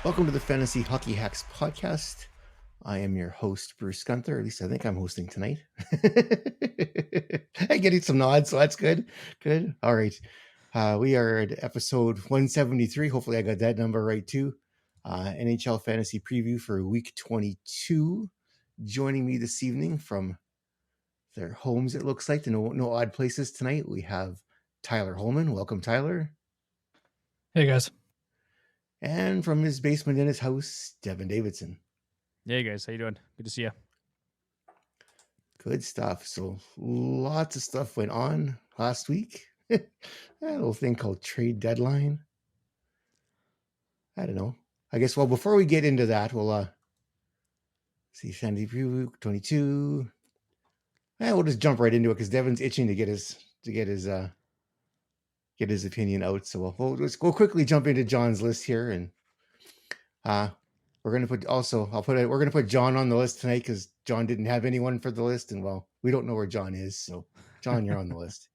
Welcome to the Fantasy Hockey Hacks podcast. I am your host, Bruce Gunther. At least I think I'm hosting tonight. I'm getting some nods, so that's good. Good. All right. We are at episode 173. Hopefully I got that number right too. NHL Fantasy Preview for week 22. Joining me this evening from their homes, it looks like. No odd places tonight. We have Tyler Holman. Welcome, Tyler. Hey, guys. And from his basement in his house, Devon Davidson. Hey guys, how you doing? Good to see you. Good stuff. So lots of stuff went on last week. That little thing called Trade Deadline. I don't know. I guess, well, before we get into that, we'll see Fantasy Preview 22. We'll just jump right into it because Devon's itching to get his opinion out. So we'll quickly jump into John's list here, and we're gonna put John on the list tonight because John didn't have anyone for the list, and well, we don't know where John is. So John, you're on the list.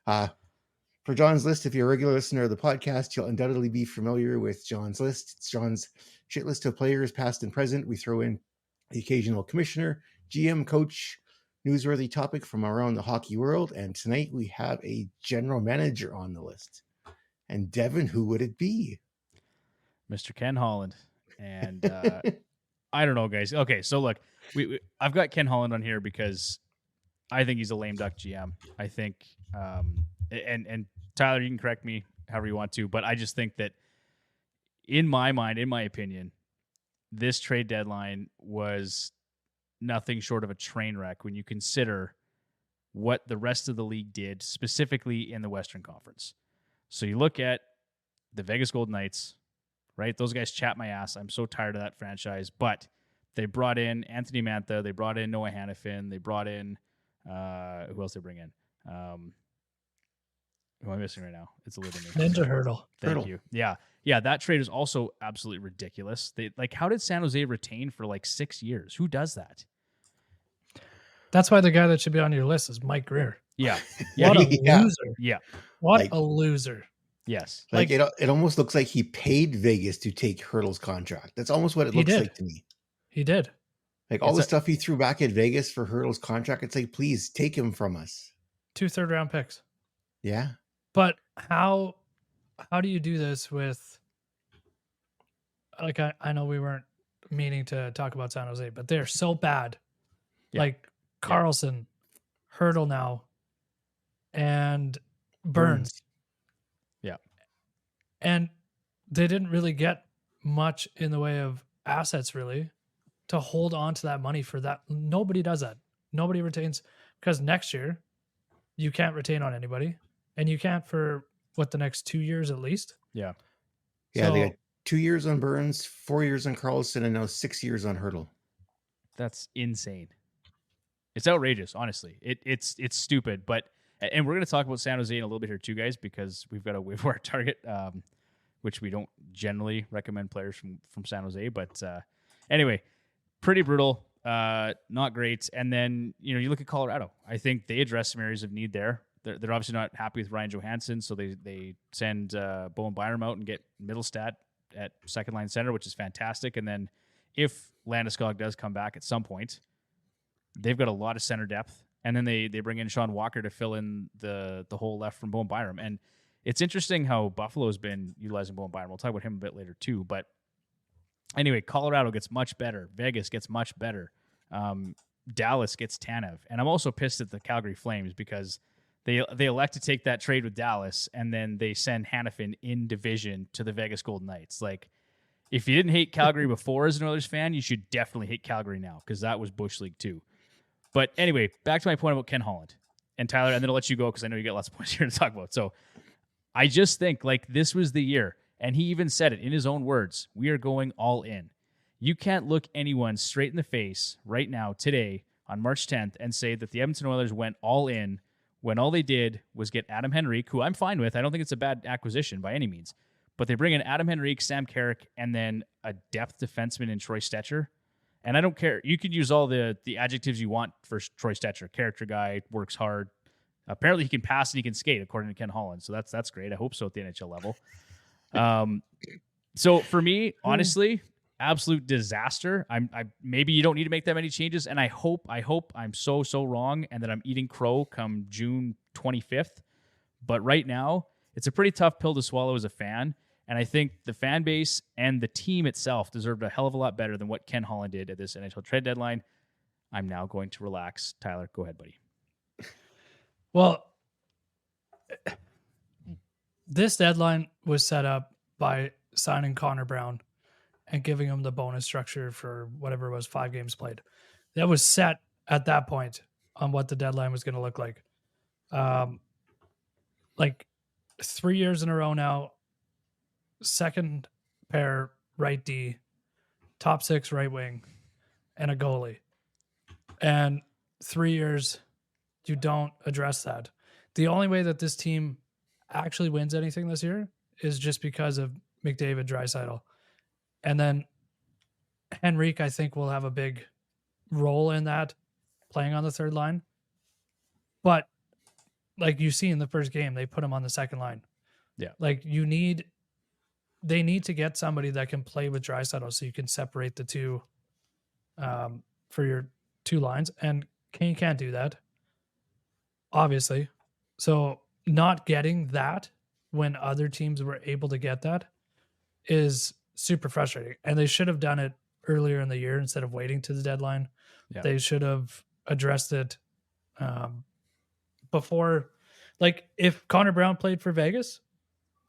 For John's list, if you're a regular listener of the podcast, you'll undoubtedly be familiar with John's list. It's John's shit list of players, past and present. We throw in the occasional commissioner, GM, coach, newsworthy topic from around the hockey world. And tonight we have a general manager on the list. And Devon, who would it be? Mr. Ken Holland. And I don't know, guys. Okay, so look, I've got Ken Holland on here because I think he's a lame duck GM. I think, and Tyler, you can correct me however you want to, but I just think that in my mind, in my opinion, this trade deadline was nothing short of a train wreck when you consider what the rest of the league did, specifically in the Western Conference. So you look at the Vegas Golden Knights, right? Those guys chat my ass. I'm so tired of that franchise. But they brought in Anthony Mantha. They brought in Noah Hannafin. They brought in, who else they bring in? Who am I missing right now? It's eluding me. Ninja Hurdle. Thank you. Yeah, that trade is also absolutely ridiculous. How did San Jose retain for 6 years? Who does that? That's why the guy that should be on your list is Mike Greer. Yeah. What a loser. Yeah. What a loser. Yes. It almost looks like he paid Vegas to take Hurdle's contract. That's almost what it looks like to me. He did. All the stuff he threw back at Vegas for Hurdle's contract, it's like, please take him from us. 2 third-round picks. Yeah. But how do you do this with, I know we weren't meaning to talk about San Jose, but they're so bad. Yeah. Carlson, Hurdle now, and Burns. Yeah. And they didn't really get much in the way of assets, really, to hold on to that money for that. Nobody does that. Nobody retains, because next year you can't retain on anybody, and you can't for the next 2 years at least. Yeah. Yeah. They got 2 years on Burns, 4 years on Carlson, and now 6 years on Hurdle. That's insane. It's outrageous, honestly. It's stupid, and we're going to talk about San Jose in a little bit here too, guys, because we've got a waiver wire target, which we don't generally recommend players from San Jose. But anyway, pretty brutal, not great. And then you look at Colorado. I think they address some areas of need there. They're obviously not happy with Ryan Johansson, so they send Bowen Byram out and get Mittlelstadt at second line center, which is fantastic. And then if Landeskog does come back at some point, they've got a lot of center depth, and then they bring in Sean Walker to fill in the hole left from Bowen Byram. And it's interesting how Buffalo's been utilizing Bowen Byram. We'll talk about him a bit later too. But anyway, Colorado gets much better. Vegas gets much better. Dallas gets Tanev. And I'm also pissed at the Calgary Flames because they elect to take that trade with Dallas, and then they send Hannafin in division to the Vegas Golden Knights. If you didn't hate Calgary before as an Oilers fan, you should definitely hate Calgary now, because that was Bush League too. But anyway, back to my point about Ken Holland and Tyler, and then I'll let you go because I know you got lots of points here to talk about. So I just think this was the year, and he even said it in his own words, we are going all in. You can't look anyone straight in the face right now, today, on March 10th, and say that the Edmonton Oilers went all in when all they did was get Adam Henrique, who I'm fine with. I don't think it's a bad acquisition by any means. But they bring in Adam Henrique, Sam Carrick, and then a depth defenseman in Troy Stetcher. And I don't care. You could use all the adjectives you want for Troy Stetcher. Character guy, works hard. Apparently he can pass and he can skate, according to Ken Holland. So that's great. I hope so at the NHL level. So for me, honestly, absolute disaster. I maybe you don't need to make that many changes, and I hope I'm so wrong, and that I'm eating crow come June 25th. But right now, it's a pretty tough pill to swallow as a fan, and I think the fan base and the team itself deserved a hell of a lot better than what Ken Holland did at this NHL trade deadline. I'm now going to relax. Tyler, go ahead, buddy. Well, this deadline was set up by signing Connor Brown and giving him the bonus structure for whatever it was, 5 games played. That was set at that point on what the deadline was going to look like. Like 3 years in a row now, second pair right D, top 6 right wing, and a goalie. And 3 years, you don't address that. The only way that this team actually wins anything this year is just because of McDavid, Draisaitl. And then Henrique, I think, will have a big role in that, playing on the third line. But like you see in the first game, they put him on the second line. Yeah. Like they need to get somebody that can play with Draisaitl so you can separate the two for your 2 lines. And Kane can't do that, obviously. So not getting that when other teams were able to get that is super frustrating. And they should have done it earlier in the year instead of waiting to the deadline. Yeah. They should have addressed it before. Like if Connor Brown played for Vegas,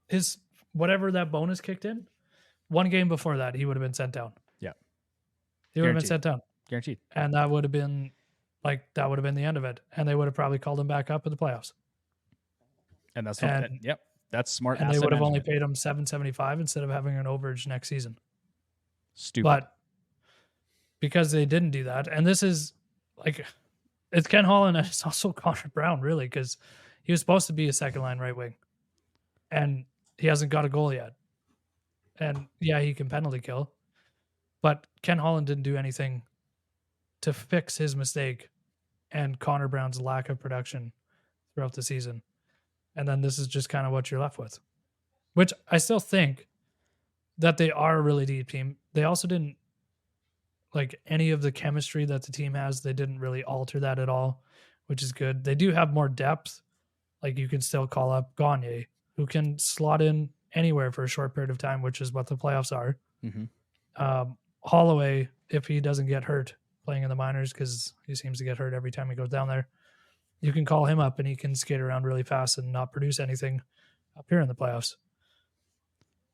his whatever that bonus kicked in, 1 game before that, he would have been sent down. Yeah. He would have been sent down. Guaranteed. And that would have been the end of it. And they would have probably called him back up in the playoffs. And that's yep. That's smart. And they would have only management. paid him $775 instead of having an overage next season. Stupid. But because they didn't do that, and this is like, it's Ken Holland and it's also Connor Brown, really, because he was supposed to be a second line right wing, and he hasn't got a goal yet. And yeah, he can penalty kill, but Ken Holland didn't do anything to fix his mistake and Connor Brown's lack of production throughout the season. And then this is just kind of what you're left with, which I still think that they are a really deep team. They also didn't, like, any of the chemistry that the team has, they didn't really alter that at all, which is good. They do have more depth. Like, you can still call up Gagne, who can slot in anywhere for a short period of time, which is what the playoffs are. Mm-hmm. Holloway, if he doesn't get hurt playing in the minors, because he seems to get hurt every time he goes down there, you can call him up and he can skate around really fast and not produce anything up here in the playoffs.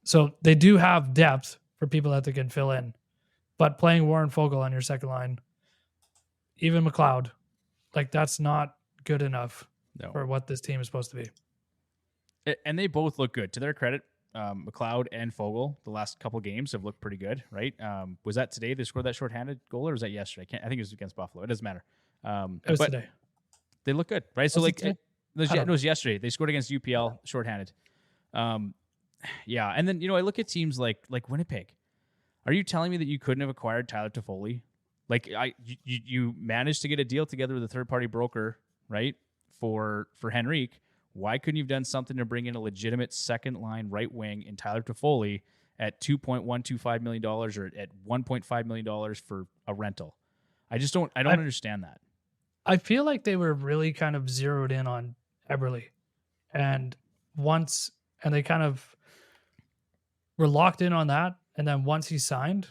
So they do have depth for people that they can fill in. But playing Warren Fogle on your second line, even McLeod, like, that's not good enough for what this team is supposed to be. And they both look good. To their credit, McLeod and Fogle, the last couple games have looked pretty good, right? Was that today they scored that shorthanded goal, or was that yesterday? I think it was against Buffalo. It doesn't matter. It was today. They look good, right? So, Was like, it was yesterday. They scored against UPL shorthanded. Yeah, and then, I look at teams like Winnipeg. Are you telling me that you couldn't have acquired Tyler Toffoli? Like, you managed to get a deal together with a third-party broker, right, for Henrique. Why couldn't you have done something to bring in a legitimate second-line right wing in Tyler Toffoli at $2.125 million or at $1.5 million for a rental? I don't understand that. I feel like they were really kind of zeroed in on Eberle. And they kind of were locked in on that. And then once he signed,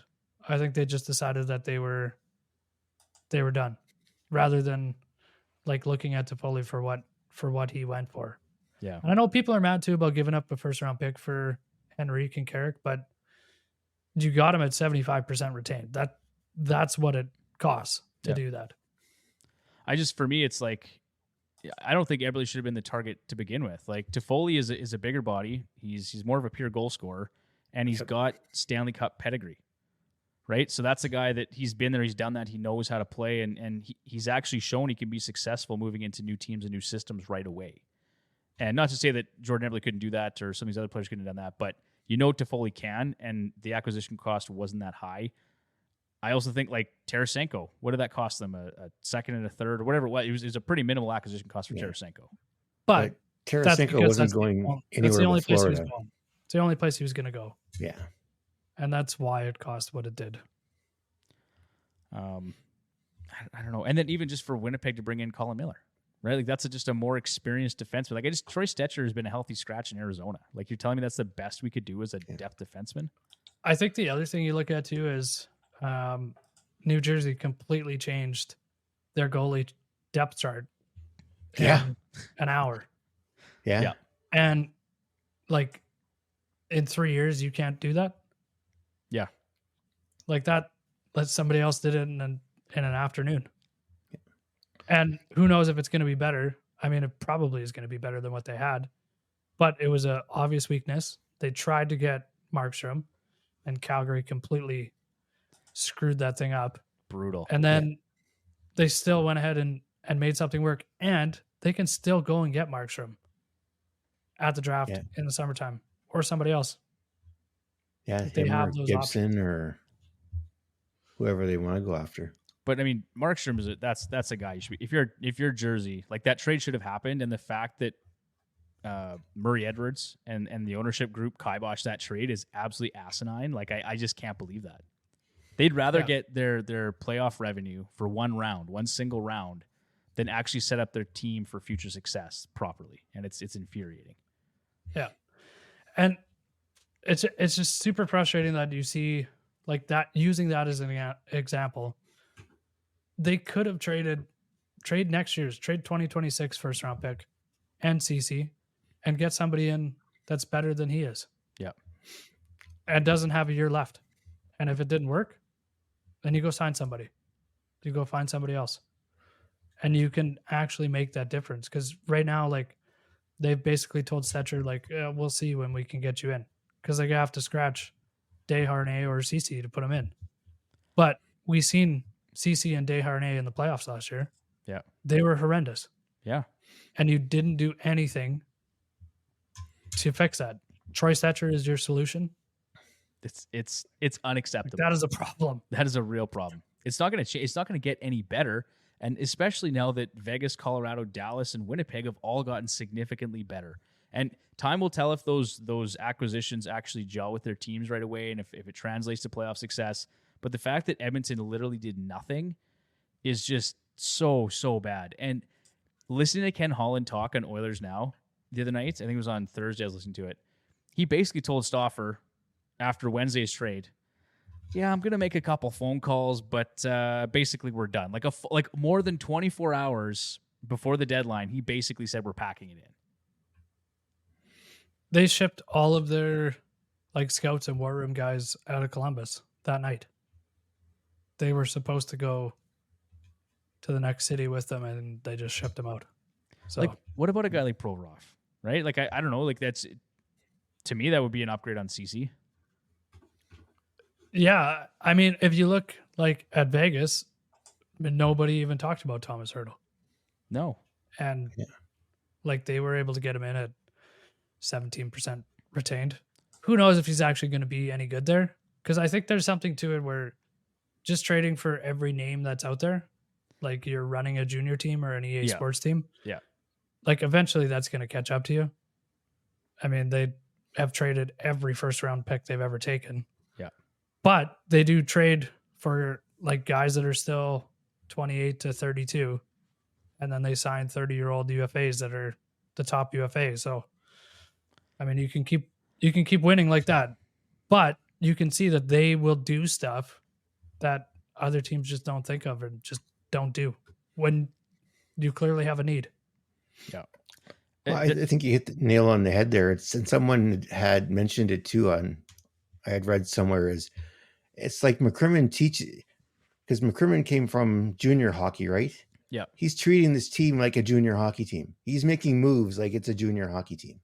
I think they just decided that they were done, rather than like looking at Toffoli for what he went for. Yeah. And I know people are mad too about giving up a first round pick for Henrique and Carrick, but you got him at 75% retained. That's what it costs to do that. For me, it's like, I don't think Eberle should have been the target to begin with. Like, Toffoli is a bigger body. He's more of a pure goal scorer, and he's got Stanley Cup pedigree, right? So that's a guy that he's been there, he's done that, he knows how to play, and he's actually shown he can be successful moving into new teams and new systems right away. And not to say that Jordan Eberle couldn't do that or some of these other players couldn't have done that, but Toffoli can, and the acquisition cost wasn't that high. I also think, like, Tarasenko, what did that cost them? A second and a third or whatever it was? It was a pretty minimal acquisition cost for Tarasenko. But Tarasenko wasn't going anywhere That's the only but place he was Florida. going. It's the only place he was going to go. Yeah. And that's why it cost what it did. I don't know. And then even just for Winnipeg to bring in Colin Miller, right? Like that's just a more experienced defenseman. Like Troy Stetcher has been a healthy scratch in Arizona. Like you're telling me that's the best we could do as a depth defenseman? I think the other thing you look at too is New Jersey completely changed their goalie depth chart in an hour. Yeah. And like in 3 years, you can't do that. Yeah. Like that, somebody else did it in an afternoon. And who knows if it's going to be better. I mean, it probably is going to be better than what they had, but it was an obvious weakness. They tried to get Markstrom, and Calgary completely screwed that thing up. Brutal. And then they still went ahead and made something work, and they can still go and get Markstrom at the draft in the summertime or somebody else. Yeah, they have those Gibson options. or whoever they want to go after. But I mean, Markstrom is that's a guy you should be, if you're Jersey, like that trade should have happened, and the fact that Murray Edwards and the ownership group kiboshed that trade is absolutely asinine. Like I just can't believe that. They'd rather get their playoff revenue for one single round, than actually set up their team for future success properly, and it's infuriating. Yeah, and it's just super frustrating that you see like that, using that as an example. They could have trade next year's, trade 2026 first round pick and CC and get somebody in that's better than he is. Yeah. And doesn't have a year left. And if it didn't work, then you go sign somebody. You go find somebody else. And you can actually make that difference. Because right now, like, they've basically told Stetcher, like, we'll see when we can get you in. Because they have to scratch Desharnais or CC to put them in. But we seen CC and Desharnais in the playoffs last year. Yeah. They were horrendous. Yeah. And you didn't do anything to fix that. Troy Stetcher is your solution. It's unacceptable. That is a problem. That is a real problem. It's not going to change. It's not going to get any better. And especially now that Vegas, Colorado, Dallas, and Winnipeg have all gotten significantly better. And time will tell if those acquisitions actually gel with their teams right away and if it translates to playoff success. But the fact that Edmonton literally did nothing is just so bad. And listening to Ken Holland talk on Oilers Now the other night, I think it was on Thursday I was listening to it, he basically told Stauffer after Wednesday's trade, yeah, I'm going to make a couple phone calls, but basically we're done. Like more than 24 hours before the deadline, he basically said we're packing it in. They shipped all of their like scouts and war room guys out of Columbus that night. They were supposed to go to the next city with them, and they just shipped them out. So, like, what about a guy like Provorov, right? Like, I don't know. Like, that's, to me, that would be an upgrade on CC. Yeah, I mean, if you look like at Vegas, nobody even talked about Thomas Hertl. No. And like they were able to get him in at 17% retained. Who knows if he's actually going to be any good there? Because I think there's something to it where just trading for every name that's out there, like you're running a junior team or an EA Sports team. Yeah. Like eventually that's going to catch up to you. I mean, they have traded every first round pick they've ever taken. Yeah. But they do trade for like guys that are still 28 to 32. And then they sign 30-year-old UFAs that are the top UFAs. So, I mean, you can keep winning like that, but you can see that they will do stuff that other teams just don't think of and just don't do when you clearly have a need. Yeah. Well, I think you hit the nail on the head there. And someone had mentioned it too I had read somewhere it's like McCrimmon because McCrimmon came from junior hockey, right? Yeah. He's treating this team like a junior hockey team. He's making moves like it's a junior hockey team.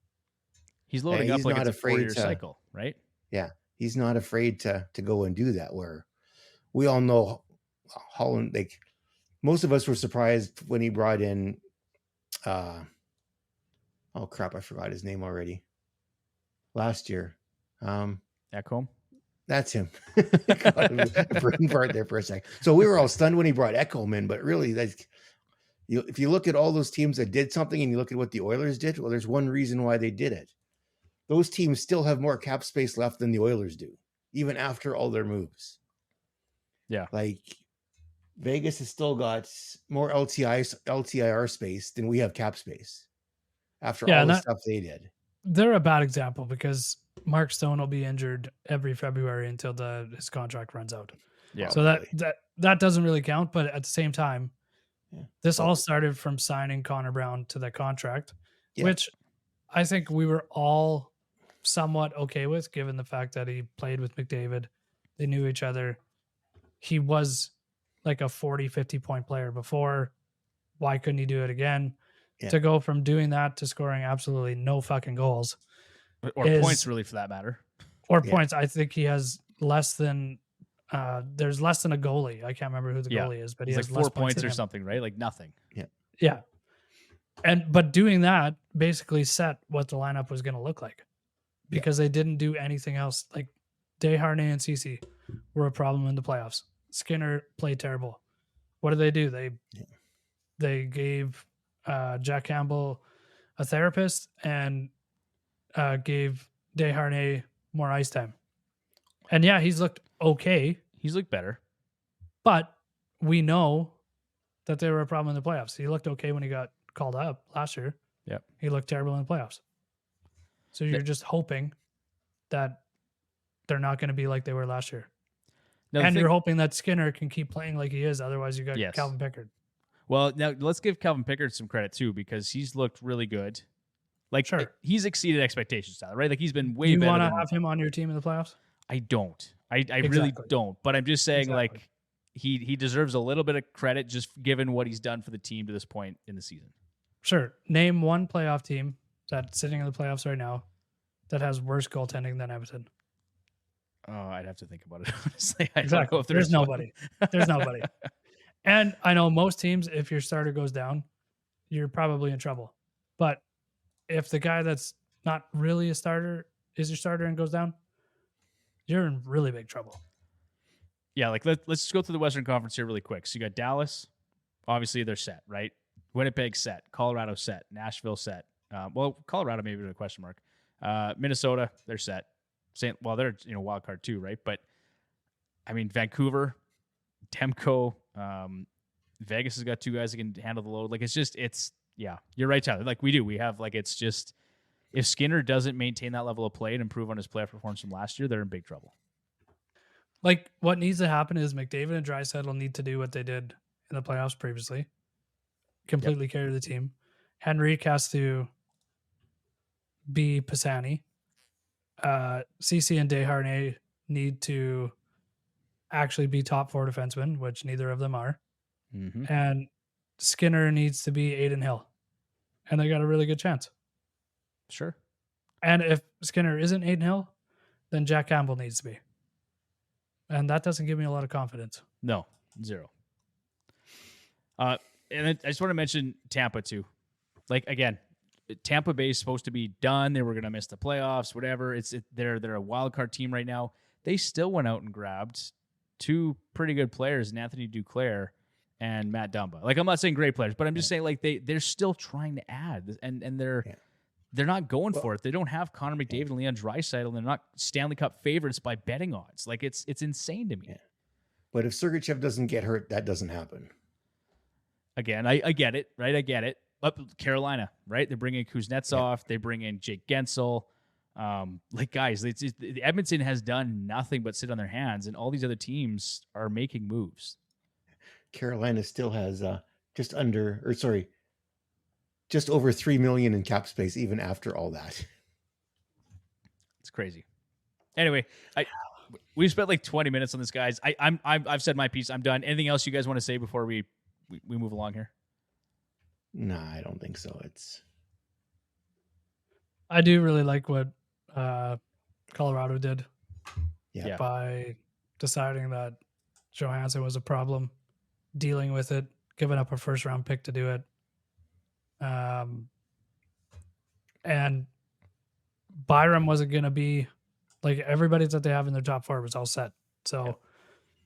He's loading up like it's a 4-year cycle, right? Yeah. He's not afraid to go and do that, where we all know Holland, like most of us were surprised when he brought in oh crap, I forgot his name already. Last year. Ekholm? That's him. Brain fart there for a second. So we were all stunned when he brought Ekholm in, but really, if you look at all those teams that did something and you look at what the Oilers did, well, there's one reason why they did it. Those teams still have more cap space left than the Oilers do, even after all their moves. Yeah. Like Vegas has still got more LTIR space than we have cap space after all and the that, stuff they did. they're a bad example because Mark Stone will be injured every February until his contract runs out. Yeah. So that doesn't really count. But at the same time, this all started from signing Connor Brown to the contract, which I think we were all somewhat okay with, given the fact that he played with McDavid. They knew each other. He was like a 40, 50 point player before. Why couldn't he do it again? Yeah. To go from doing that to scoring absolutely no fucking goals. Or points, really, for that matter. Or points. I think he has less than, there's less than a goalie. I can't remember who the goalie is, but he has like 4 points points or something, right? Like nothing. Yeah. But doing that basically set what the lineup was going to look like because they didn't do anything else. Like Desharnais and Ceci were a problem in the playoffs. Skinner played terrible. What did they do? They gave Jack Campbell a therapist and gave Desharnais more ice time. And yeah, he's looked okay. He's looked better. But we know that they were a problem in the playoffs. He looked okay when he got called up last year. Yep. He looked terrible in the playoffs. So you're just hoping that they're not going to be like they were last year. And you're hoping that Skinner can keep playing like he is. Otherwise, you got Calvin Pickard. Well, now let's give Calvin Pickard some credit too, because he's looked really good. Like he's exceeded expectations, Tyler, right? Like he's been way better. You want to have him on your team in the playoffs? I don't. I really don't. But I'm just saying, like, he deserves a little bit of credit just given what he's done for the team to this point in the season. Sure. Name one playoff team that's sitting in the playoffs right now that has worse goaltending than Edmonton. Oh, I'd have to think about it, honestly. I Exactly. don't know if there's nobody. There's nobody. And I know most teams, if your starter goes down, you're probably in trouble. But if the guy that's not really a starter is your starter and goes down, you're in really big trouble. Yeah, like let's just go through the Western Conference here really quick. So you got Dallas, obviously they're set, right? Winnipeg set, Colorado set, Nashville set. Well, Colorado maybe with a question mark. Minnesota, they're set. They're wild card too, right? But I mean, Vancouver, Demko, Vegas has got two guys that can handle the load. Like you're right, Tyler. Like we have it's just if Skinner doesn't maintain that level of play and improve on his playoff performance from last year, they're in big trouble. Like what needs to happen is McDavid and Draisaitl need to do what they did in the playoffs previously, completely carry the team. Henrique has to be Pisani. CC and Desharnais need to actually be top four defensemen, which neither of them are. Mm-hmm. And Skinner needs to be Aiden Hill. And they got a really good chance. Sure. And if Skinner isn't Aiden Hill, then Jack Campbell needs to be. And that doesn't give me a lot of confidence. No, zero. And I just want to mention Tampa too. Like again, Tampa Bay is supposed to be done. They were going to miss the playoffs, whatever. They're a wild card team right now. They still went out and grabbed two pretty good players, Anthony Duclair and Matt Dumba. Like I'm not saying great players, but I'm just saying like they're still trying to add, and they're not going for it. They don't have Connor McDavid and Leon Draisaitl, and they're not Stanley Cup favorites by betting odds. Like it's insane to me. Yeah. But if Sergachev doesn't get hurt, that doesn't happen. Again, I get it, right? I get it. Up Carolina, right? They bring in Kuznetsov. They bring in Jake Gensel. Guys, Edmonton has done nothing but sit on their hands, and all these other teams are making moves. Carolina still has just over $3 million in cap space, even after all that. It's crazy. Anyway, we spent like 20 minutes on this, guys. I've said my piece. I'm done. Anything else you guys want to say before we move along here? Nah, I don't think so. I do really like what Colorado did by deciding that Johansson was a problem, dealing with it, giving up a first-round pick to do it. And Byram wasn't going to be like everybody that they have in their top four was all set. So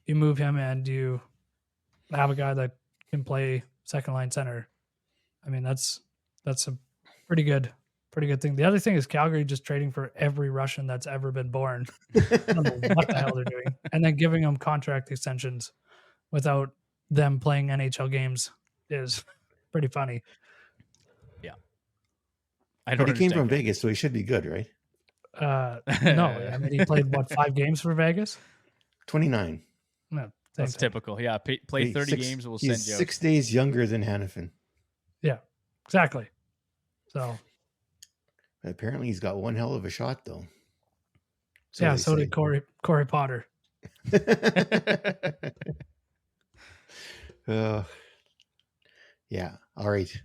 you move him and you have a guy that can play second line center. I mean, that's a pretty good pretty good thing. The other thing is Calgary just trading for every Russian that's ever been born. I don't know what the hell they're doing. And then giving them contract extensions without them playing NHL games is pretty funny. I don't But he came from understand, guys. Vegas, so he should be good, right? No, I mean, he played, 5 games for Vegas? 29. No, same That's thing. typical. Yeah, play 30 games. We'll send He's you. 6 days younger than Hanifin. Yeah, exactly. So, Apparently, he's got one hell of a shot, though. so they did Corey Potter. say. Yeah. All right. I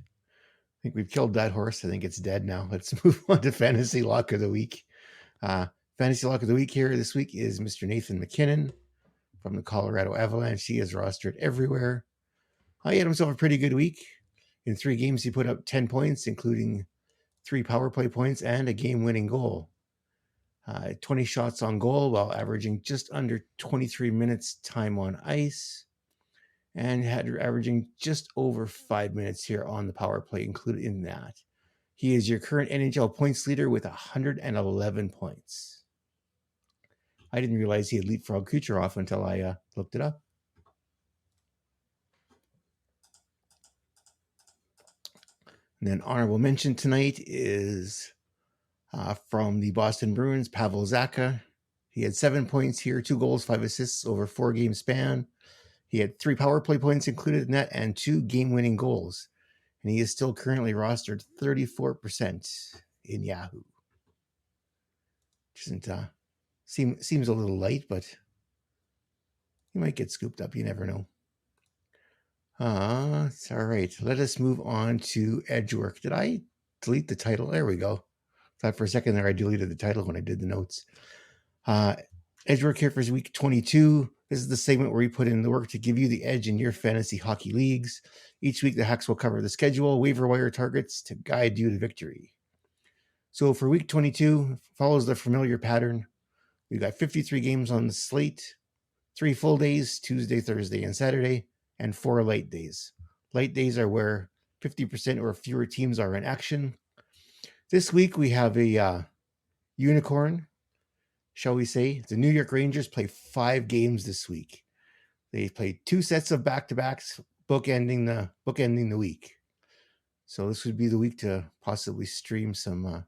think we've killed that horse. I think it's dead now. Let's move on to Fantasy Lock of the Week. Fantasy Lock of the Week here this week is Mr. Nathan MacKinnon from the Colorado Avalanche. He is rostered everywhere. He had himself a pretty good week. In 3 games, he put up 10 points, including 3 power play points and a game-winning goal. 20 shots on goal while averaging just under 23 minutes time on ice. And had averaging just over 5 minutes here on the power play included in that. He is your current NHL points leader with 111 points. I didn't realize he had leapfrogged Kucherov until I looked it up. And then honorable mention tonight is from the Boston Bruins, Pavel Zacha. He had 7 points here, 2 goals, 5 assists over 4-game span. He had 3 power play points included in that and 2 game-winning goals. And he is still currently rostered 34% in Yahoo. Doesn't seems a little light, but he might get scooped up. You never know. It's all right. Let us move on to Edgework. Did I delete the title? There we go. Thought for a second there I deleted the title when I did the notes. Edgework here for week 22. This is the segment where we put in the work to give you the edge in your fantasy hockey leagues. Each week, the hacks will cover the schedule, waiver wire targets to guide you to victory. So for week 22, follows the familiar pattern. We've got 53 games on the slate, 3 full days, Tuesday, Thursday, and Saturday, and 4 light days. Light days are where 50% or fewer teams are in action. This week, we have a unicorn, shall we say. The New York Rangers play 5 games this week. They play 2 sets of back-to-backs, bookending the week. So this would be the week to possibly stream some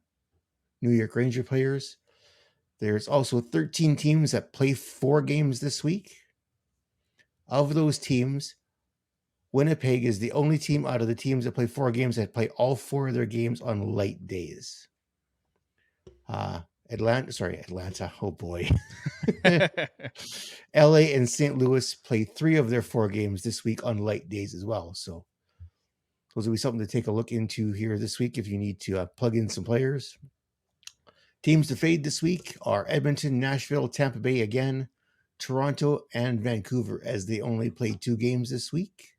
New York Ranger players. There's also 13 teams that play 4 games this week. Of those teams, Winnipeg is the only team out of the teams that play 4 games that play all 4 of their games on light days. Atlanta. Oh boy. LA and St. Louis play 3 of their 4 games this week on light days as well. So those will be something to take a look into here this week if you need to plug in some players. Teams to fade this week are Edmonton, Nashville, Tampa Bay again, Toronto, and Vancouver, as they only play 2 games this week.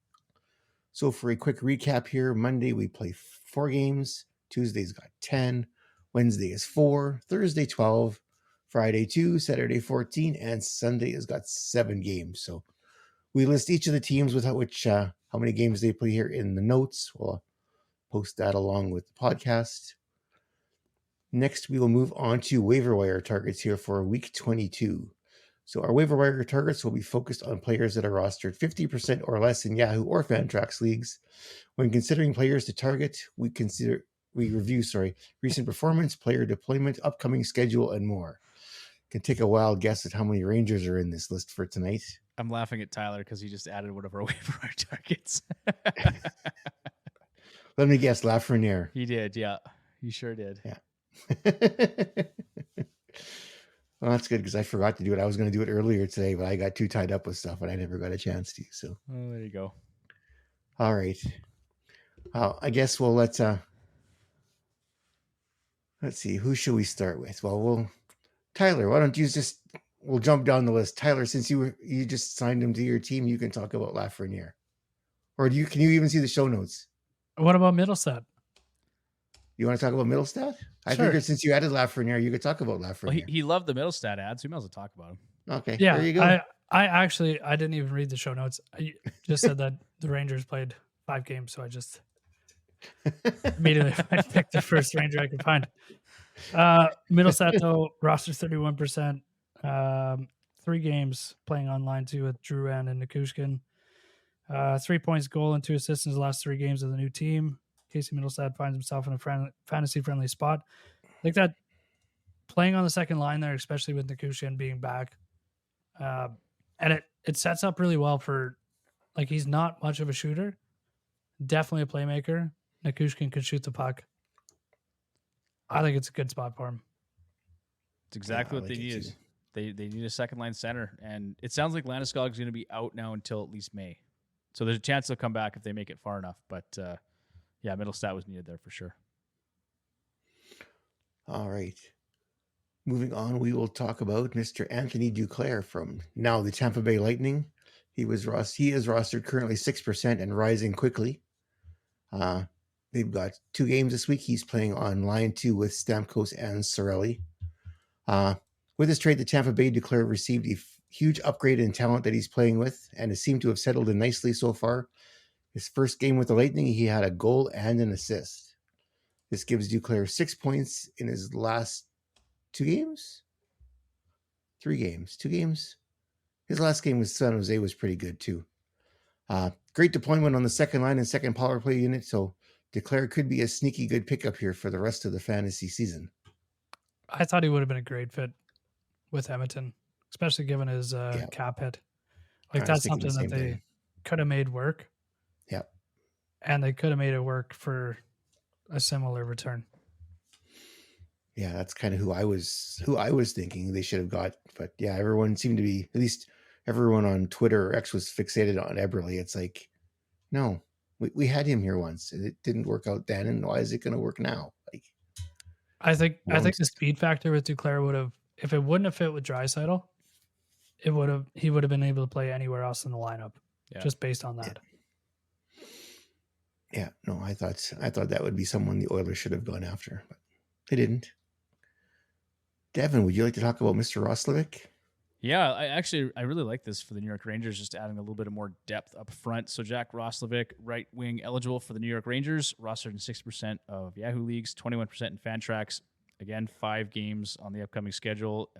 So for a quick recap here, Monday we play 4 games, Tuesday's got 10, Wednesday is 4, Thursday 12, Friday 2, Saturday 14, and Sunday has got 7 games. So we list each of the teams with how many games they play here in the notes. We'll post that along with the podcast. Next, we will move on to waiver wire targets here for week 22. So our waiver wire targets will be focused on players that are rostered 50% or less in Yahoo or Fantrax leagues. When considering players to target, we review recent performance, player deployment, upcoming schedule, and more. Can take a wild guess at how many Rangers are in this list for tonight. I'm laughing at Tyler because he just added one of our waiver wire targets. Let me guess, Lafreniere. He did, yeah. He sure did. Yeah. Well, that's good because I forgot to do it. I was going to do it earlier today, but I got too tied up with stuff and I never got a chance to. So, there you go. All right. I guess let's see. Who should we start with? Well, Tyler, why don't you we'll jump down the list. Tyler, since you just signed him to your team, you can talk about Lafreniere. Or can you even see the show notes? What about Mittlelstadt? You want to talk about Mittlelstadt? I figured since you added Lafreniere, you could talk about Lafreniere. Well, he loved the Mittlelstadt ads. We might as well talk about him. Okay, yeah, there you go. I didn't even read the show notes. I just said that the Rangers played 5 games, so I just Immediately, I picked the first Ranger I could find. Mittlelstadt, though, roster 31%. 3 games playing on line 2 with Drouin and Nikushkin. 3 points, goal, and 2 assists in his last 3 games of the new team. Casey Mittlelstadt finds himself in a fantasy-friendly spot. I think that playing on the second line there, especially with Nikushkin being back, and it sets up really well for, like, he's not much of a shooter. Definitely a playmaker. Nikushkin could shoot the puck. I think it's a good spot for him. It's exactly what they need. They need a second line center, and it sounds like Landeskog is going to be out now until at least May. So there's a chance they'll come back if they make it far enough. But yeah, Mittlelstadt was needed there for sure. All right. Moving on, we will talk about Mr. Anthony Duclair from now the Tampa Bay Lightning. He is rostered currently 6% and rising quickly. They've got 2 games this week. He's playing on line 2 with Stamkos and Cirelli. With his trade to Tampa Bay, Duclair received a huge upgrade in talent that he's playing with and has seemed to have settled in nicely so far. His first game with the Lightning, he had a goal and an assist. This gives Duclair 6 points in his last 2 games? 3 games. 2 games? His last game with San Jose was pretty good too. Great deployment on the second line and second power play unit, so Duclair could be a sneaky good pickup here for the rest of the fantasy season. I thought he would have been a great fit with Edmonton, especially given his cap hit. Like, that's something that they could have made work. Yeah. And they could have made it work for a similar return. Yeah, that's kind of who I was thinking they should have got. But yeah, everyone seemed to be, at least everyone on Twitter or X was fixated on Eberle. It's like, no, we had him here once and it didn't work out then, and why is it going to work now? Like, I think the speed factor with Duclair would have, if it wouldn't have fit with Draisaitl, he would have been able to play anywhere else in the lineup, just based on that. Yeah, no, I thought that would be someone the Oilers should have gone after, but they didn't. Devon, would you like to talk about Mr. Roslovic? Yeah, I really like this for the New York Rangers, just adding a little bit of more depth up front. So Jack Roslovic, right wing eligible for the New York Rangers, rostered in 6% of Yahoo leagues, 21% in Fantrax. Again, 5 games on the upcoming schedule: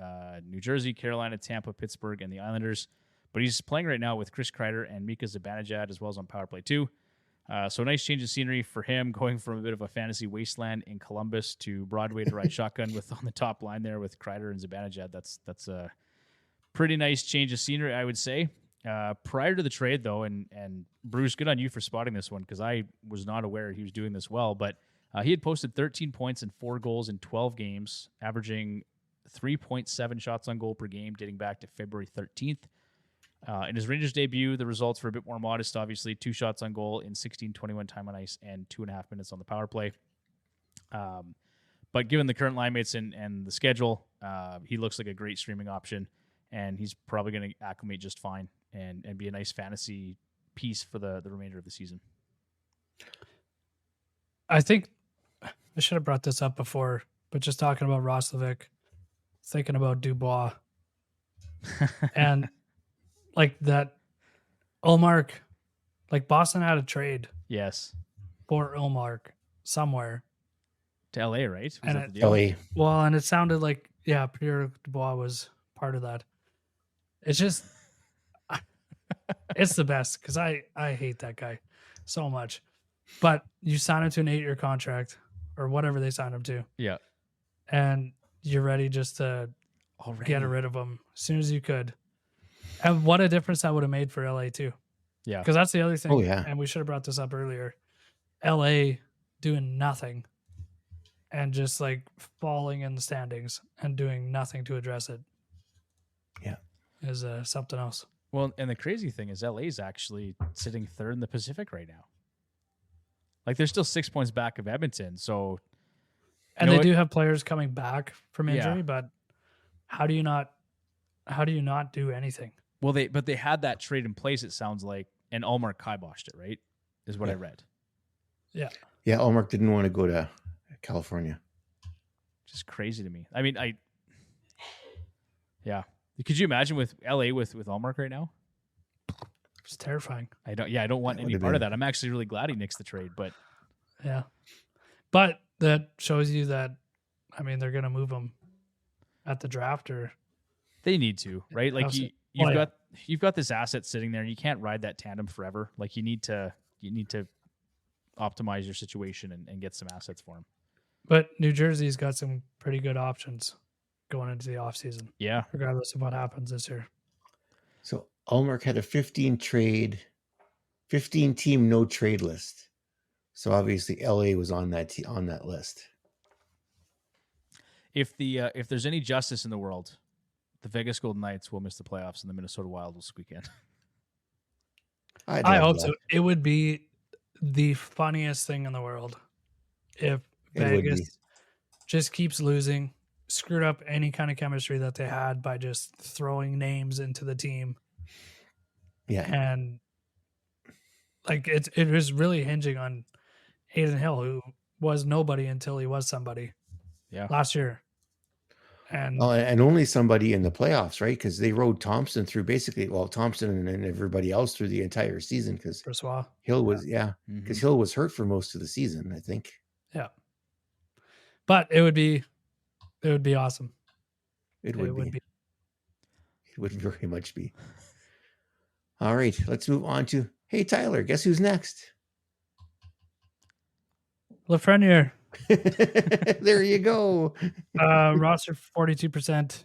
New Jersey, Carolina, Tampa, Pittsburgh, and the Islanders. But he's playing right now with Chris Kreider and Mika Zibanejad, as well as on power play too. So a nice change of scenery for him, going from a bit of a fantasy wasteland in Columbus to Broadway to ride shotgun with on the top line there with Kreider and Zibanejad. That's a pretty nice change of scenery, I would say. Prior to the trade, though, and Bruce, good on you for spotting this one, because I was not aware he was doing this well, but he had posted 13 points and 4 goals in 12 games, averaging 3.7 shots on goal per game dating back to February 13th. In his Rangers debut, the results were a bit more modest, obviously. 2 shots on goal in 16:21 time on ice and 2.5 minutes on the power play. But given the current line mates and the schedule, he looks like a great streaming option, and he's probably going to acclimate just fine and be a nice fantasy piece for the remainder of the season. I think I should have brought this up before, but just talking about Roslovic, thinking about Dubois, and like that Ullmark, like Boston had a trade. Yes. For Ullmark somewhere. To LA, right? Was that the deal? LA. Well, and it sounded like, Pierre Dubois was part of that. It's just, it's the best, because I hate that guy so much. But you sign him to an 8-year contract or whatever they signed him to. Yeah. And you're ready just to get rid of him as soon as you could. And what a difference that would have made for LA too. Yeah. Because that's the other thing. Oh, yeah. And we should have brought this up earlier. LA doing nothing and just like falling in the standings and doing nothing to address it. Yeah. Is something else. Well, and the crazy thing is LA is actually sitting 3rd in the Pacific right now. Like, they're still 6 points back of Edmonton. So, and they do have players coming back from injury, but how do you not do anything? Well, they had that trade in place, it sounds like, and Ullmark kiboshed it, right? Is what I read. Yeah. Yeah, Ullmark didn't want to go to California. Just crazy to me. I mean, could you imagine with LA with Ullmark right now? It's terrifying. I don't want any part of that. I'm actually really glad he nixed the trade, but Yeah. But that shows you that, I mean, they're going to move him at the draft or. They need to, right? Like you've got this asset sitting there and you can't ride that tandem forever. Like you need to optimize your situation and get some assets for him. But New Jersey's got some pretty good options going into the offseason. Yeah. Regardless of what happens this year. So Allmark had a 15 team no trade list. So obviously LA was on that on that list. If there's any justice in the world, the Vegas Golden Knights will miss the playoffs and the Minnesota Wild will squeak in. I hope so. It would be the funniest thing in the world if Vegas just keeps losing, screwed up any kind of chemistry that they had by just throwing names into the team. Yeah. And like it was really hinging on Hayden Hill, who was nobody until he was somebody. Yeah. Last year. And only somebody in the playoffs, right? Because they rode Thompson through Thompson and everybody else through the entire season because Hill was because Hill was hurt for most of the season, I think. Yeah. But it would be awesome. It would be. It would very much be. All right, let's move on to Tyler. Guess who's next? Lafreniere. There you go. Roster 42%.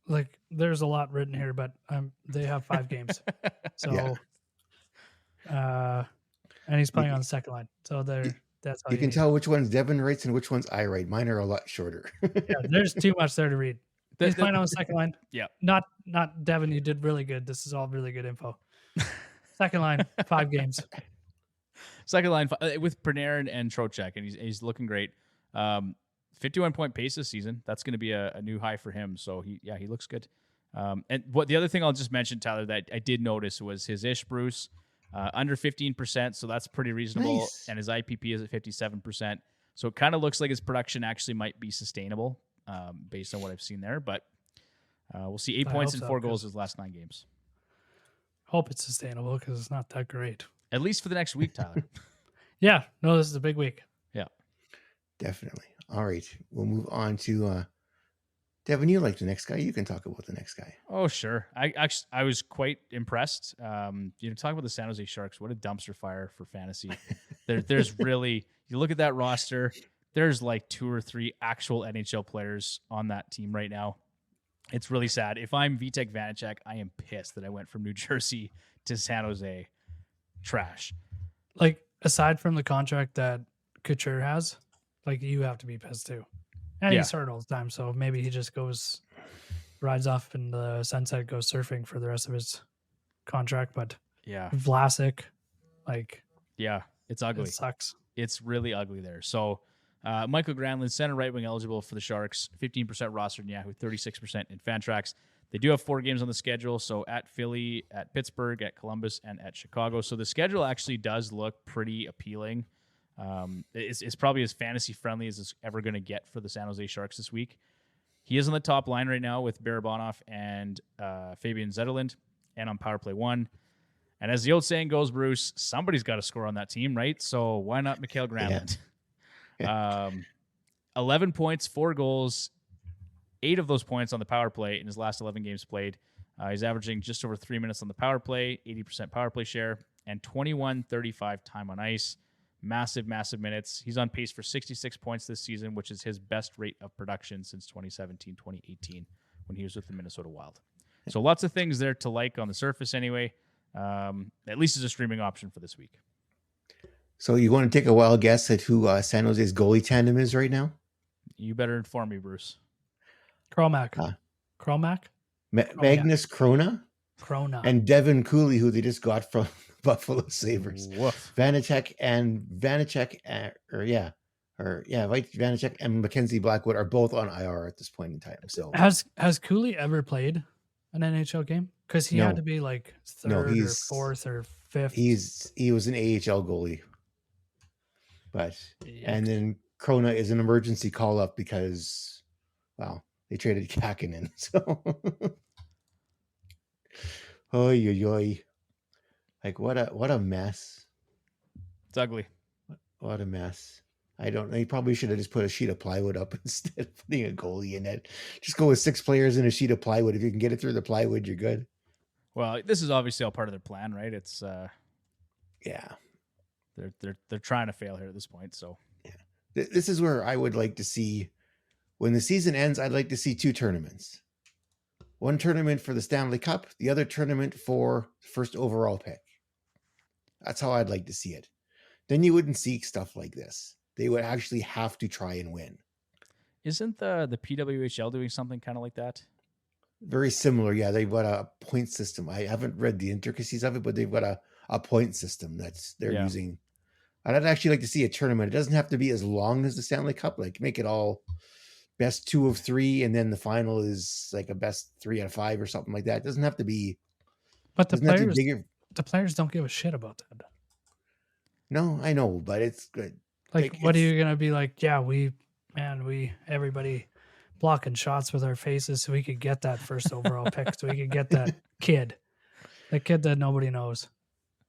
Like there's a lot written here, but they have 5 games. So and he's playing on the second line. So that's how you can tell which one's Devon writes and which one's I write. Mine are a lot shorter. Yeah, there's too much there to read. He's playing on the second line. Yeah. Not Devon, you did really good. This is all really good info. Second line, 5 games. Second line with Panarin and Trocheck, and he's looking great. 51-point pace this season. That's going to be a new high for him. So he looks good. And what the other thing I'll just mention, Tyler, that I did notice was his ish Bruce under 15%. So that's pretty reasonable. Nice. And his IPP is at 57%. So it kind of looks like his production actually might be sustainable based on what I've seen there. But we'll see 8 points and 4 goals his last 9 games. Hope it's sustainable because it's not that great. At least for the next week, Tyler. Yeah. No, this is a big week. Yeah. Definitely. All right. We'll move on to Devon. You like the next guy. You can talk about the next guy. Oh, sure. I was quite impressed. Talk about the San Jose Sharks. What a dumpster fire for fantasy. There's really, you look at that roster, there's like 2 or 3 actual NHL players on that team right now. It's really sad. If I'm Vitek Vanacek, I am pissed that I went from New Jersey to San Jose. Trash. Like, aside from the contract that Couture has, like, you have to be pissed too. And he's hurt all the time, so maybe he just rides off in the sunset, goes surfing for the rest of his contract. But Vlasic, it's ugly. It sucks. It's really ugly there. So Michael Granlund, center right wing eligible for the Sharks, 15% rostered in Yahoo, 36% in Fantrax. They do have 4 games on the schedule, so at Philly, at Pittsburgh, at Columbus, and at Chicago. So the schedule actually does look pretty appealing. It's probably as fantasy-friendly as it's ever going to get for the San Jose Sharks this week. He is on the top line right now with Barabanov and Fabian Zetterlund, and on power play 1. And as the old saying goes, Bruce, somebody's got to score on that team, right? So why not Mikael Granlund? Yeah. 11 points, 4 goals, 8 of those points on the power play in his last 11 games played. He's averaging just over 3 minutes on the power play, 80% power play share, and 21:35 time on ice. Massive minutes. He's on pace for 66 points this season, which is his best rate of production since 2017-2018 when he was with the Minnesota Wild. So lots of things there to like on the surface anyway. At least as a streaming option for this week. So you want to take a wild guess at who San Jose's goalie tandem is right now? You better inform me, Bruce. Cromack. Magnus Krona. And Devon Cooley, who they just got from Buffalo Sabres. Woof. Vanacek and Mackenzie Blackwood are both on IR at this point in time. So has Cooley ever played an NHL game? Because he had to be like third or fourth or fifth. He was an AHL goalie. But and then Krona is an emergency call up because they traded MacKinnon. So oy. Like what a mess. It's ugly. What a mess. I don't know. You probably should have just put a sheet of plywood up instead of putting a goalie in it. Just go with 6 players and a sheet of plywood. If you can get it through the plywood, you're good. Well, this is obviously all part of their plan, right? It's Yeah. they're trying to fail here at this point. So This is where I would like to see, when the season ends, I'd like to see 2 tournaments. One tournament for the Stanley Cup, the other tournament for first overall pick. That's how I'd like to see it. Then you wouldn't see stuff like this. They would actually have to try and win. isn't the PWHL doing something kind of like that? Very similar. Yeah, they've got a point system. I haven't read the intricacies of it, but they've got a point system that's they're using. I'd actually like to see a tournament. It doesn't have to be as long as the Stanley Cup. Like make it all best 2 of 3, and then the final is like a best 3 out of 5 or something like that. It doesn't have to be. But the players don't give a shit about that. No, I know, but it's good. Like what are you gonna be like? Yeah, everybody blocking shots with our faces so we could get that first overall pick, so we could get that kid that nobody knows.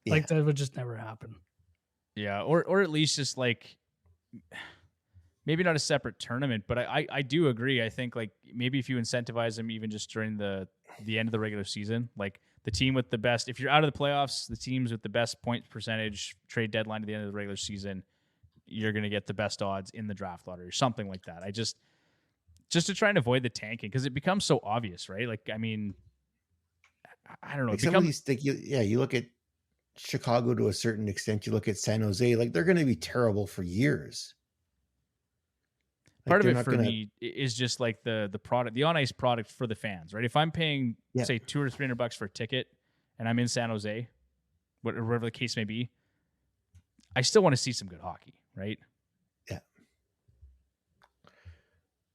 Yeah. Like that would just never happen. Yeah, or at least just like maybe not a separate tournament, but I do agree. I think like maybe if you incentivize them even just during the end of the regular season, like the team with the best, if you're out of the playoffs, the teams with the best point percentage trade deadline to the end of the regular season, you're going to get the best odds in the draft lottery or something like that. I just to try and avoid the tanking, because it becomes so obvious, right? Like, I mean, I don't know. Like you look at Chicago to a certain extent. You look at San Jose, like they're going to be terrible for years. Part of it for me is just like the product, the on ice product for the fans, right? If I'm paying say $200 or $300 for a ticket and I'm in San Jose, whatever the case may be, I still want to see some good hockey, right? Yeah.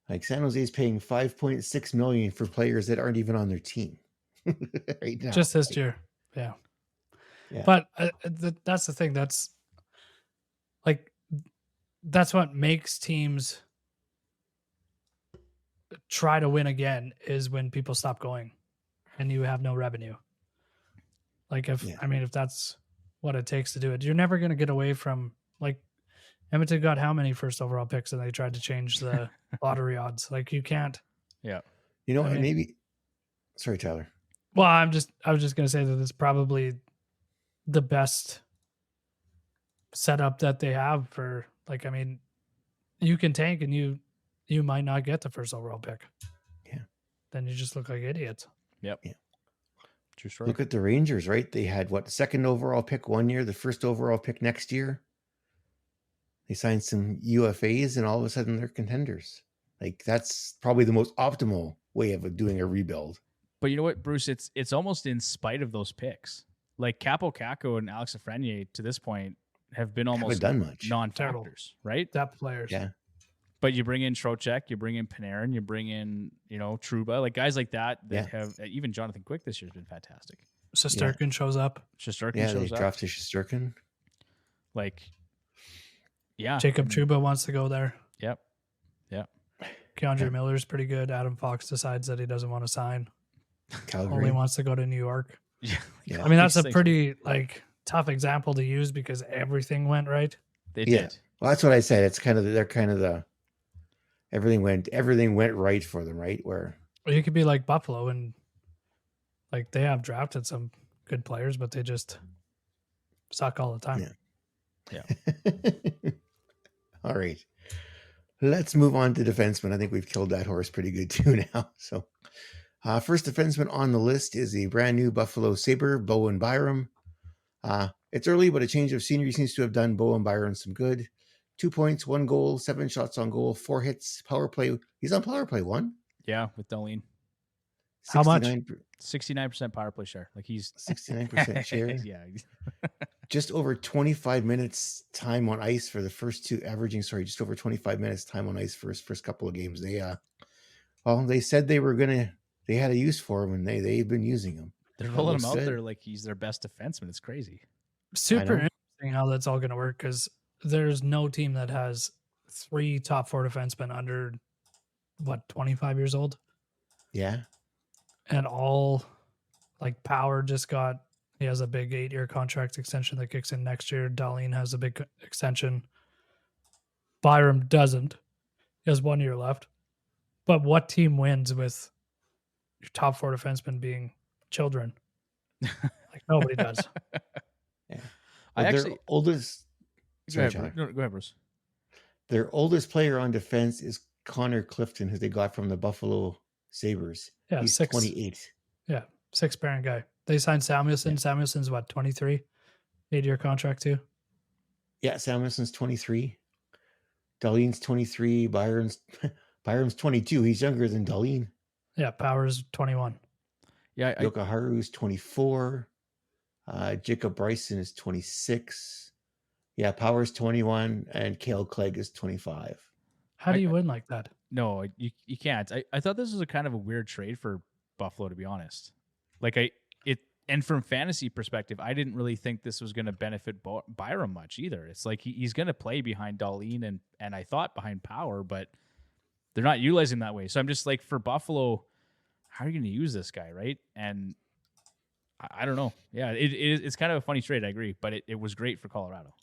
Like San Jose is paying $5.6 million for players that aren't even on their team right now. Just this year, yeah. But that's the thing. That's what makes teams try to win again, is when people stop going and you have no revenue. Like if that's what it takes to do it, you're never going to get away from, like, Edmonton got how many first overall picks and they tried to change the lottery odds. Like you can't. Yeah. You know, maybe. Sorry, Tyler. Well, I was just going to say that it's probably the best setup that they have for, like, I mean, you can tank and you might not get the first overall pick. Yeah. Then you just look like idiots. Yep. Yeah. True story. Look at the Rangers, right? They had the second overall pick one year, the first overall pick next year. They signed some UFAs and all of a sudden they're contenders. Like that's probably the most optimal way of doing a rebuild. But you know what, Bruce? It's almost in spite of those picks. Like Capo Caco and Alex Lafreniere to this point have been almost non-factors, right? Depth players. Yeah. But you bring in Trocheck, you bring in Panarin, you bring in, Trouba, like guys like that have, even Jonathan Quick this year has been fantastic. Shesterkin shows up. Shows up. They drafted Shesterkin. Like, yeah. Jacob Trouba wants to go there. Yep. Keandre Miller's pretty good. Adam Fox decides that he doesn't want to sign. Calgary. Only wants to go to New York. Yeah. I mean, that's a pretty tough example to use because everything went right. They did. Well, that's what I said. It's kind of everything went right for them, right? Where you could be like Buffalo and like they have drafted some good players, but they just suck all the time. Yeah. All right. Let's move on to defensemen. I think we've killed that horse pretty good too now. So first defenseman on the list is a brand new Buffalo Sabre, Bowen Byram. It's early, but a change of scenery seems to have done Bowen Byram some good. 2 points, 1 goal, 7 shots on goal, 4 hits, power play. He's on power play 1. Yeah, with Darlene. How much? 69% power play share. Like he's 69% share. Yeah. Just over 25 minutes time on ice for the first two, just over 25 minutes time on ice for his first couple of games. They said they had a use for him and they've been using him. They're rolling him out there like he's their best defenseman. It's crazy. Super interesting how that's all going to work, because there's no team that has 3 top 4 defensemen under 25 years old. Yeah. And all like Power he has a big 8-year contract extension that kicks in next year. Darlene has a big extension. Byram doesn't. He has 1 year left. But what team wins with your top 4 defensemen being children? Like nobody does. Yeah. I Well, actually their oldest. go ahead, Sorry, Bruce. No, go ahead, Bruce. Their oldest player on defense is Connor Clifton, who they got from the Buffalo Sabres. Yeah, He's 6. 28. Yeah, 6-parent guy. They signed Samuelson. Yeah. Samuelson's what, 23? 8-year contract too. Yeah, Samuelson's 23. Darlene's 23. Byram's 22. He's younger than Darlene. Yeah, Powers 21. Yeah, Yokoharu's 24. Jacob Bryson is 26. Yeah, Powers 21, and Cale Clegg is 25. How do you win like that? no, you can't. I thought this was a kind of a weird trade for Buffalo, to be honest. And from fantasy perspective, I didn't really think this was going to benefit Byram much either. It's like he's going to play behind Darlene and I thought behind Power, but they're not utilizing that way. So I'm just like, for Buffalo, how are you going to use this guy, right? And I don't know. Yeah, it's kind of a funny trade, I agree, but it was great for Colorado.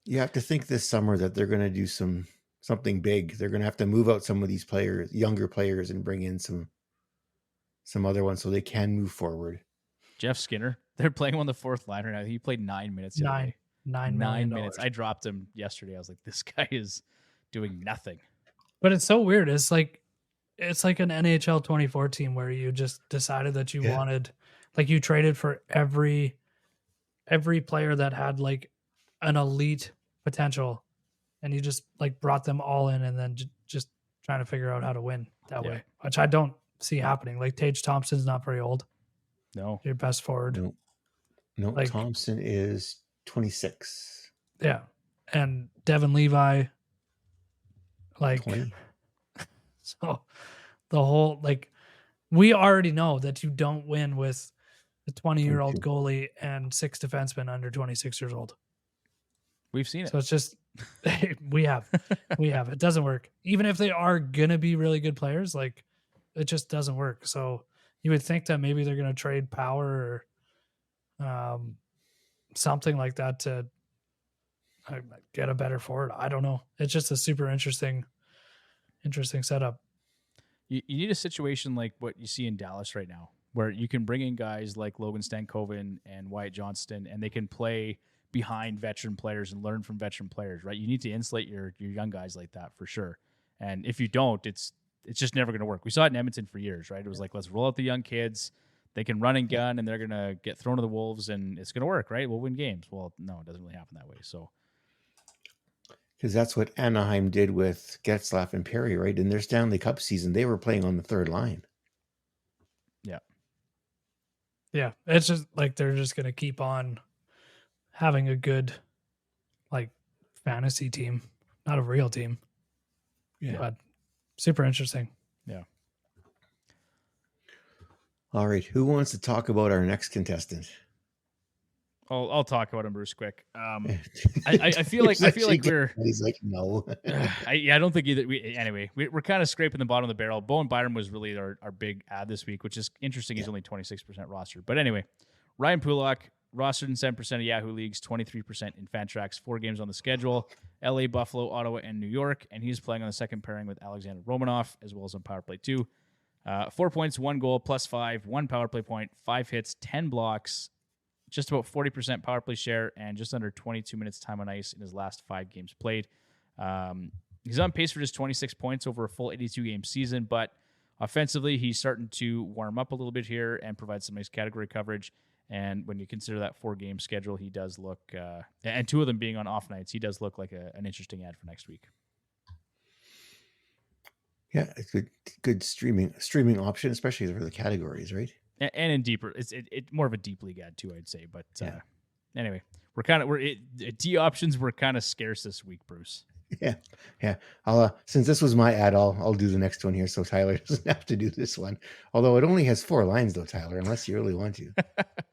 You have to think this summer that they're going to do something big. They're going to have to move out some of these players, younger players, and bring in some other ones so they can move forward. Jeff Skinner, they're playing him on the fourth line right now. He played 9 minutes. the other day. 9 minutes. I dropped him yesterday. I was like, this guy is doing nothing. But it's so weird. It's like an NHL 24 team where you just decided that you wanted, like, you traded for every player that had like an elite potential, and you just like brought them all in, and then just trying to figure out how to win that way, which I don't see happening. Like Tage Thompson's not very old. No, Your best forward. No, Like, Thompson is 26. Yeah, and Devon Levi, like 20. So the whole, like, we already know that you don't win with a 20-year-old goalie and 6 defensemen under 26 years old. we've seen it. So it's just we have. It doesn't work. Even if they are gonna be really good players, like, it just doesn't work. So you would think that maybe they're gonna trade Power or something like that to get a better forward. I don't know. It's just a super interesting setup. You need a situation like what you see in Dallas right now, where you can bring in guys like Logan Stankoven and Wyatt Johnston, and they can play behind veteran players and learn from veteran players, right? You need to insulate your young guys like that for sure. And if you don't, it's just never going to work. We saw it in Edmonton for years, right? It was like, let's roll out the young kids. They can run and gun, and they're going to get thrown to the wolves, and it's going to work, right? We'll win games. Well, no, it doesn't really happen that way. So, Because that's what Anaheim did with Getzlaf and Perry, right? In their Stanley Cup season, they were playing on the third line. Yeah, it's just like they're just going to keep on having a good, like, fantasy team, not a real team. Yeah. But super interesting. yeah. All right. Who wants to talk about our next contestant? I'll talk about him, Bruce, quick. I feel like we're. He's like, no. I don't think either. We're kind of scraping the bottom of the barrel. Bowen Byram was really our big ad this week, which is interesting. He's only 26% rostered. But anyway, Ryan Pulock, rostered in 7% of Yahoo leagues, 23% in Fantrax, 4 games on the schedule: LA, Buffalo, Ottawa, and New York. And he's playing on the second pairing with Alexander Romanov, as well as on power play 2. 4 points, 1 goal, +5, 1 power play point, 5 hits, 10 blocks, just about 40% power play share, and just under 22 minutes time on ice in his last 5 games played. He's on pace for just 26 points over a full 82-game season, but offensively, he's starting to warm up a little bit here and provide some nice category coverage. And when you consider that 4-game schedule, he does look, and 2 of them being on off nights, he does look like an interesting ad for next week. Yeah, it's good streaming option, especially for the categories, right? And in deeper, it's more of a deep league ad too, I'd say. But anyway, D options were kind of scarce this week, Bruce. Yeah. I'll since this was my ad, I'll do the next one here, so Tyler doesn't have to do this one. Although it only has 4 lines, though, Tyler, unless you really want to.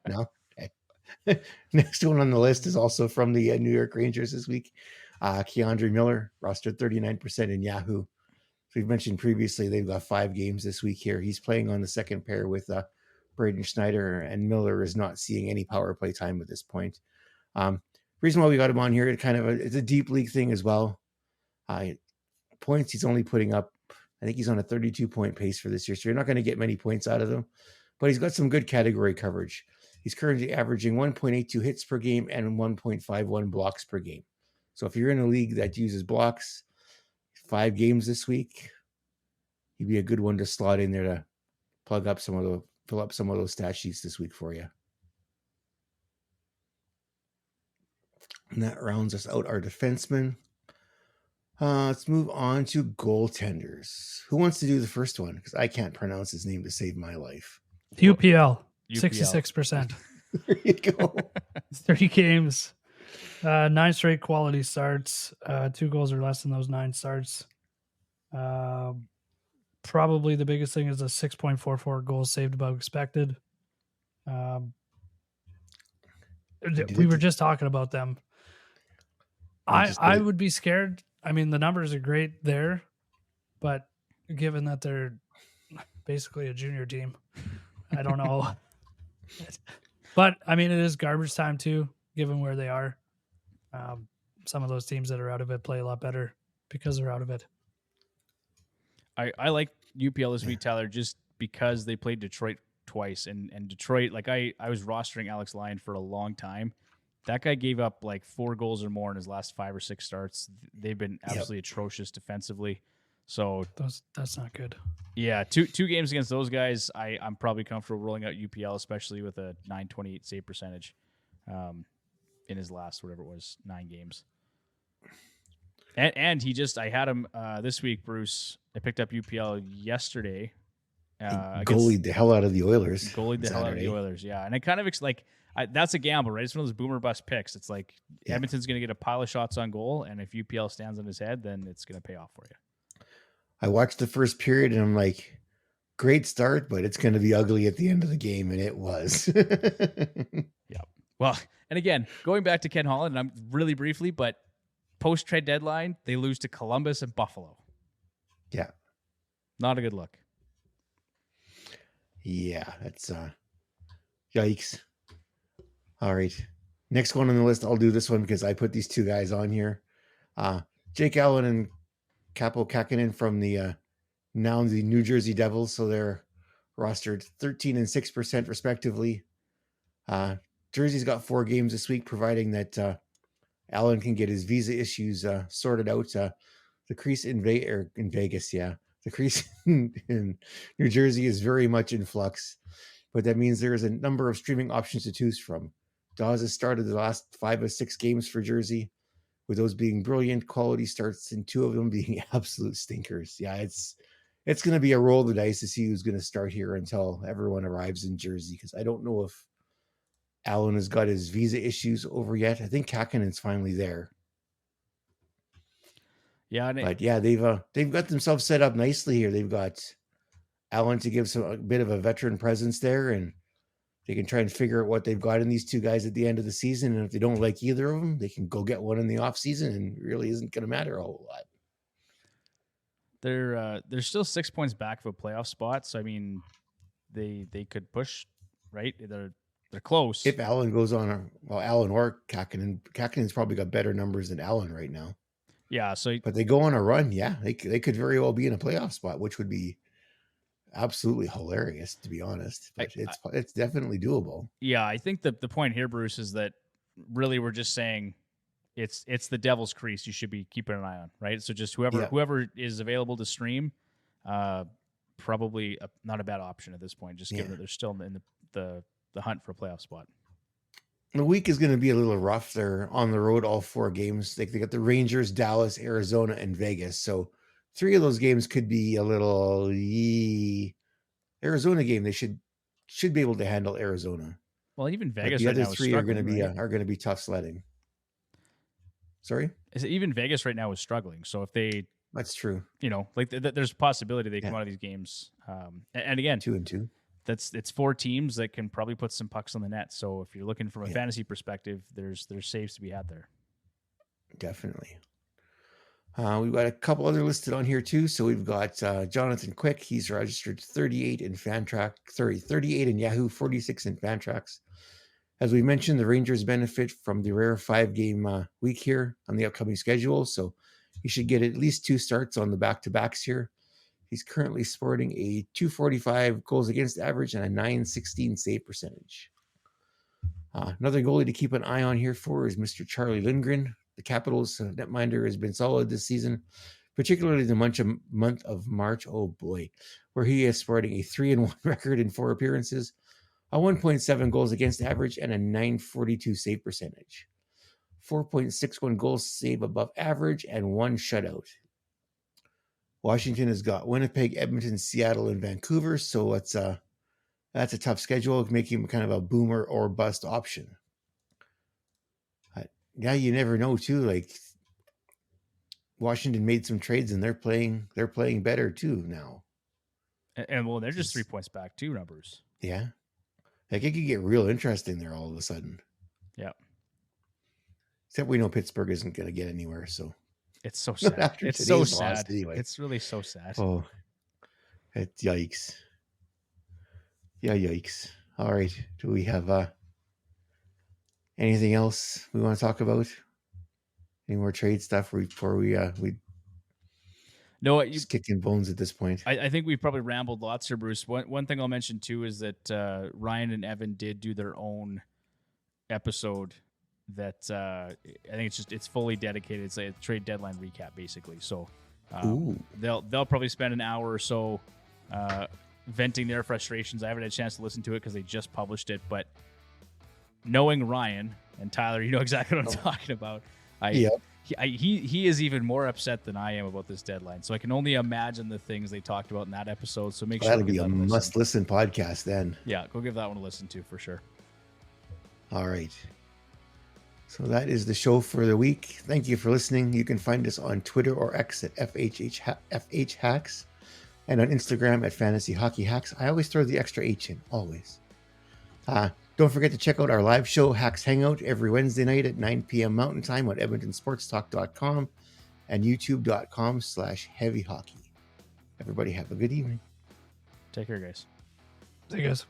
No. Okay. Next one on the list is also from the New York Rangers this week. Keandre Miller, rostered 39% in Yahoo. So we've mentioned previously they've got 5 games this week here. He's playing on the second pair with Braden Schneider, and Miller is not seeing any power play time at this point. Reason why we got him on here, it's a deep league thing as well. Points, he's only putting up, I think he's on a 32-point pace for this year. So you're not going to get many points out of him, but he's got some good category coverage. He's currently averaging 1.82 hits per game and 1.51 blocks per game. So if you're in a league that uses blocks, 5 games this week, he'd be a good one to slot in there to fill up some of those stat sheets this week for you. And that rounds us out our defensemen. Let's move on to goaltenders. Who wants to do the first one? Because I can't pronounce his name to save my life. UPL. 66%. There you go. 30 games, 9 straight quality starts, 2 goals or less in those 9 starts. Probably the biggest thing is a 6.44 goals saved above expected. We were just talking about them. I would be scared. I mean, the numbers are great there, but given that they're basically a junior team, I don't know. But I mean, it is garbage time too, given where they are. Some of those teams that are out of it play a lot better because they're out of it. I like UPL this week, Tyler, just because they played Detroit twice, and Detroit, like I was rostering Alex Lyon for a long time. That guy gave up like 4 goals or more in his last 5 or 6 starts. They've been absolutely atrocious defensively. So that's not good. Yeah, two games against those guys, I'm probably comfortable rolling out UPL, especially with a .928 save percentage in his last, whatever it was, 9 games. And I had him this week, Bruce. I picked up UPL yesterday. Goalied the hell out of the Oilers. Goalied the hell out of the Oilers, yeah. And I kind of that's a gamble, right? It's one of those boomer bust picks. It's like Edmonton's going to get a pile of shots on goal, and if UPL stands on his head, then it's going to pay off for you. I watched the first period, and I'm like, great start, but it's going to be ugly at the end of the game, and it was. Yeah. Well, and again, going back to Ken Holland, and I'm really briefly, but post-trade deadline, they lose to Columbus and Buffalo. Yeah. Not a good look. Yeah, that's yikes. All right. Next one on the list, I'll do this one because I put these 2 guys on here. Jake Allen and Kaapo Kähkönen from the now the New Jersey Devils. So they're rostered 13% and 6% respectively. Jersey's got 4 games this week, providing that Allen can get his visa issues sorted out. The crease in Vegas, the crease in New Jersey is very much in flux, but that means there's a number of streaming options to choose from. Dawes has started the last 5 or 6 games for Jersey, with those being brilliant quality starts and 2 of them being absolute stinkers. Yeah, it's going to be a roll of the dice to see who's going to start here until everyone arrives in Jersey, because I don't know if Allen has got his visa issues over yet. I think Kähkönen's finally there. Yeah, but yeah, they've got themselves set up nicely here. They've got Allen to give a bit of a veteran presence there, and they can try and figure out what they've got in these 2 guys at the end of the season. And if they don't like either of them, they can go get one in the off season, and it really isn't going to matter a whole lot. They're still 6 points back of a playoff spot, so I mean, they could push, right? They're close. If Allen goes on, Allen or Kähkönen's probably got better numbers than Allen right now. Yeah, but they go on a run. Yeah, they could very well be in a playoff spot, which would be absolutely hilarious, to be honest. But it's definitely doable. Yeah, I think the point here, Bruce, is that really we're just saying it's the Devil's crease you should be keeping an eye on, right? So just whoever is available to stream, probably not a bad option at this point, just given that they're still in the hunt for a playoff spot. The week is going to be a little rough. They're on the road all 4 games. They got the Rangers, Dallas, Arizona, and Vegas. So 3 of those games could be a little Arizona game. They should be able to handle Arizona. Well, even Vegas, but the right other now 3 are going to be tough sledding. Sorry, even Vegas right now is struggling. So if they, that's true. There's a possibility they come out of these games. And again, 2-2. It's 4 teams that can probably put some pucks on the net. So if you're looking from a fantasy perspective, there's saves to be had there. Definitely. We've got a couple other listed on here too. So we've got Jonathan Quick. He's registered 38 in Yahoo, 46 in Fantrax. As we mentioned, the Rangers benefit from the rare 5-game week here on the upcoming schedule. So he should get at least 2 starts on the back-to-backs here. He's currently sporting a 245 goals against average and a 916 save percentage. Another goalie to keep an eye on here for is Mr. Charlie Lindgren. The Capitals' netminder has been solid this season, particularly the month of March. Oh boy, where he is sporting a 3-1 record in 4 appearances, a 1.7 goals against average, and a 942 save percentage. 4.61 goals save above average and 1 shutout. Washington has got Winnipeg, Edmonton, Seattle, and Vancouver, so that's a tough schedule, making him kind of a boomer or bust option. Yeah, you never know too. Like Washington made some trades, and they're playing better too now. And well, they're just 3 points back too, numbers. Yeah, like it could get real interesting there all of a sudden. Yeah. Except we know Pittsburgh isn't going to get anywhere, so it's so sad. It's so sad. Anyway. It's really so sad. Oh, yikes! Yeah, yikes! All right, do we have anything else we want to talk about? Any more trade stuff before we no, just kicking bones at this point? I think we've probably rambled lots here, Bruce. One thing I'll mention too is that Ryan and Evan did do their own episode that I think it's fully dedicated. It's a trade deadline recap basically. So they'll probably spend an hour or so venting their frustrations. I haven't had a chance to listen to it because they just published it, but knowing Ryan and Tyler, you know exactly what I'm talking about. He is even more upset than I am about this deadline. So I can only imagine the things they talked about in that episode. So make sure that'll be a must-listen podcast then. Yeah, go give that one a listen to for sure. All right. So that is the show for the week. Thank you for listening. You can find us on Twitter or X at FH Hacks and on Instagram at Fantasy Hockey Hacks. I always throw the extra H in, always. Don't forget to check out our live show, Hacks Hangout, every Wednesday night at 9 p.m. Mountain Time on EdmontonSportsTalk.com and YouTube.com/heavyhockey. Everybody have a good evening. Take care, guys. See you guys.